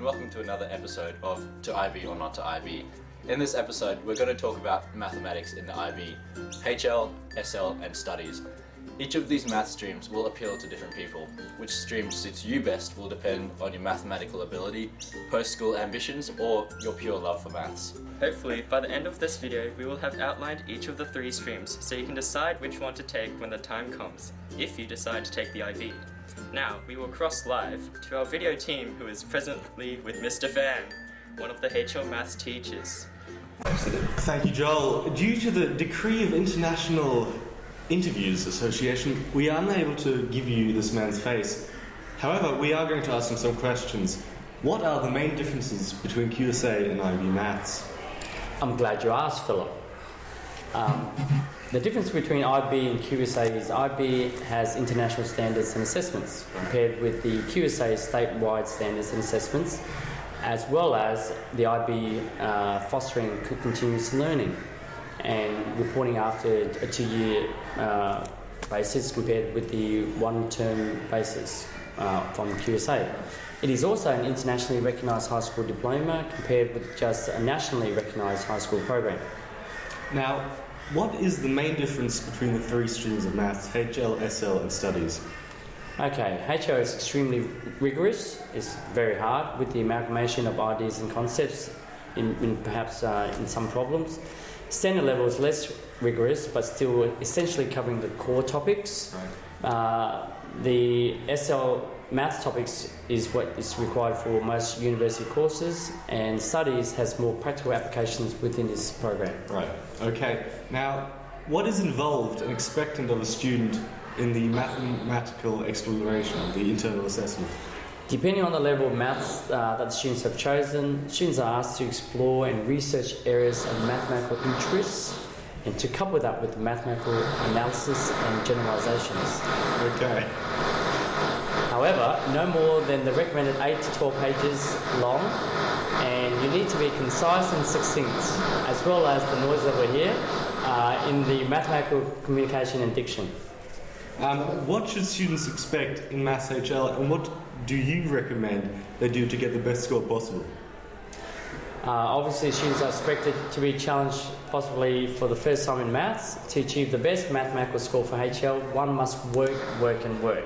welcome to another episode of To IB or Not to IB. In this episode, we're going to talk about mathematics in the IB, HL, SL, and studies. Each of these math streams will appeal to different people. Which stream suits you best will depend on your mathematical ability, post-school ambitions, or your pure love for maths. Hopefully, by the end of this video, we will have outlined each of the three streams so you can decide which one to take when the time comes, if you decide to take the IB. Now, we will cross live to our video team who is presently with Mr. Fan, one of the HL Maths teachers. Thank you, Joel. Due to the Decree of International Interviews Association, we are unable to give you this man's face. However, we are going to ask him some questions. What are the main differences between QSA and IB Maths? I'm glad you asked, Philip. The difference between IB and QSA is IB has international standards and assessments compared with the QSA statewide standards and assessments, as well as the IB fostering continuous learning and reporting after a 2-year basis compared with the 1-term basis from QSA. It is also an internationally recognised high school diploma compared with just a nationally recognised high school program. Now, what is the main difference between the three streams of maths, HL, SL, and studies? Okay, HL is extremely rigorous. It's very hard with the amalgamation of ideas and concepts in some problems. Standard level is less rigorous, but still essentially covering the core topics. Right. The SL maths topics is what is required for most university courses, and studies has more practical applications within this program. Right. Okay. Now, what is involved and expected of a student in the mathematical exploration, the internal assessment? Depending on the level of maths that the students have chosen, students are asked to explore and research areas of mathematical interests and to couple that with mathematical analysis and generalizations. Okay. However, no more than the recommended 8 to 12 pages long, and you need to be concise and succinct, as well as the noise over here in the mathematical communication and diction. What should students expect in Maths HL, and what do you recommend they do to get the best score possible? Obviously, students are expected to be challenged possibly for the first time in maths. To achieve the best mathematical score for HL, one must work. Right.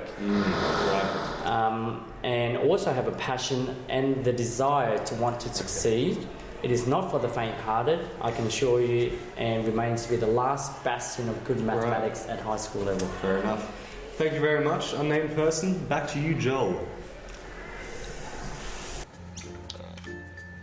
And also have a passion and the desire to want to succeed. It is not for the faint-hearted, I can assure you, and remains to be the last bastion of good mathematics at high school level. Fair enough. Thank you very much, unnamed person. Back to you, Joel.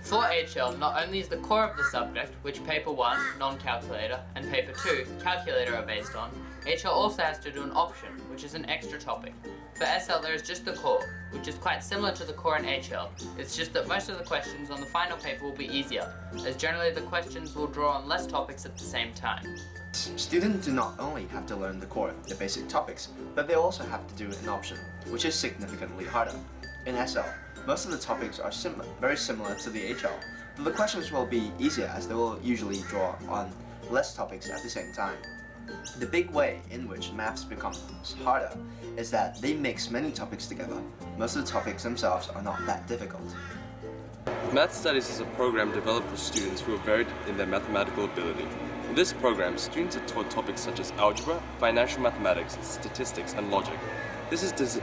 For HL, not only is the core of the subject, which Paper 1, non-calculator, and Paper 2, calculator are based on, HL also has to do an option, which is an extra topic. For SL, there is just the core, which is quite similar to the core in HL. It's just that most of the questions on the final paper will be easier, as generally the questions will draw on less topics at the same time. Students do not only have to learn the core, the basic topics, but they also have to do an option, which is significantly harder. In SL, most of the topics are very similar to the HL, but the questions will be easier as they will usually draw on less topics at the same time. The big way in which maths becomes harder is that they mix many topics together. Most of the topics themselves are not that difficult. Math Studies is a program developed for students who are varied in their mathematical ability. In this program, students are taught topics such as algebra, financial mathematics, statistics, and logic. This is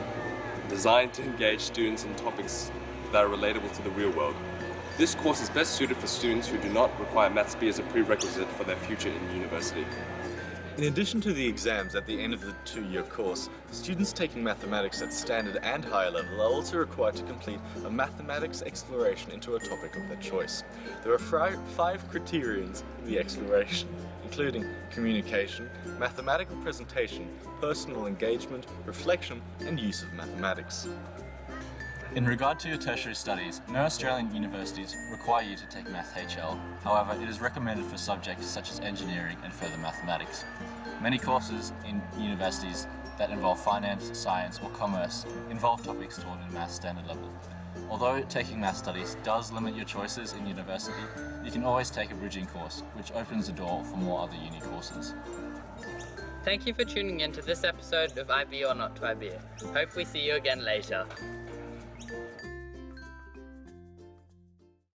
designed to engage students in topics that are relatable to the real world. This course is best suited for students who do not require Maths B as a prerequisite for their future in university. In addition to the exams at the end of the 2-year course, students taking mathematics at standard and higher level are also required to complete a mathematics exploration into a topic of their choice. There are 5 criterions in the exploration, including communication, mathematical presentation, personal engagement, reflection, and use of mathematics. In regard to your tertiary studies, no Australian universities require you to take Math HL. However, it is recommended for subjects such as engineering and further mathematics. Many courses in universities that involve finance, science, or commerce involve topics taught in math standard level. Although taking math studies does limit your choices in university, you can always take a bridging course, which opens the door for more other uni courses. Thank you for tuning in to this episode of IB or Not to IB. Hope we see you again later.